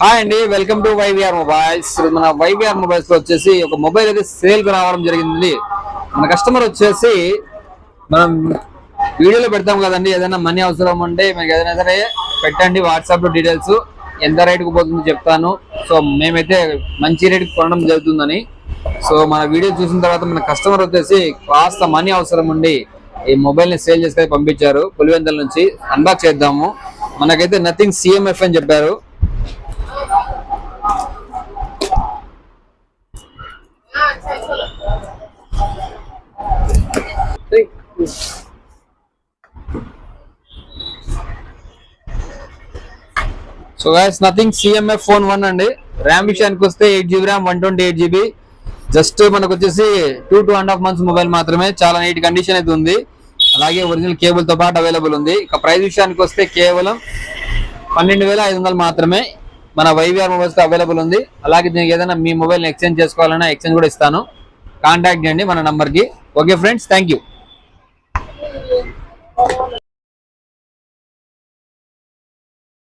Hi అండి, welcome to YVR mobiles. మన YVR mobiles లో వచ్చేసి ఒక మొబైల్ అయితే సేల్ కు రావడం జరిగింది. మన కస్టమర్ వచ్చేసి మనం వీడియోలో పెడతాం కదండి, ఏదైనా మనీ అవసరం ఉంటే మీకు ఏదైనా సరే పెట్టండి, వాట్సాప్ లో డీటెయిల్స్ ఎంత రేటుకు పోతుందో చెప్తాను. సో మేమైతే మంచి రేటుకి కొనడం జరుగుతుందని. సో మన వీడియో చూసిన తర్వాత మన కస్టమర్ వచ్చేసి కాస్త మనీ అవసరం ఉండి ఈ మొబైల్ ని సేల్ చేసుకొని పంపించారు. పులివెందుల నుంచి అన్బాక్స్ చేద్దాము. మనకైతే నథింగ్ సిఎంఎఫ్ అని చెప్పారు. So guys, nothing CMF phone 1 అండి. ర్యామ్ విషయానికి వస్తే 8GB ర్యామ్, 128GB. జస్ట్ మనకు వచ్చేసి 2.5 months మొబైల్ మాత్రమే. చాలా నీట్ కండిషన్ అయితే ఉంది. అలాగే ఒరిజినల్ కేబుల్ తో పాటు అవైలబుల్ ఉంది. ఇక ప్రైస్ విషయానికి వస్తే కేవలం 12,500 మాత్రమే మన వైవిఆర్ మొబైల్స్ అవైలబుల్ ఉంది. అలాగే దీనికి ఏదైనా మీ మొబైల్ ఎక్స్చేంజ్ చేసుకోవాలన్నా ఎక్స్చేంజ్ కూడా ఇస్తాను. కాంటాక్ట్ చేయండి మన నంబర్ కి. Okay friends, thank you.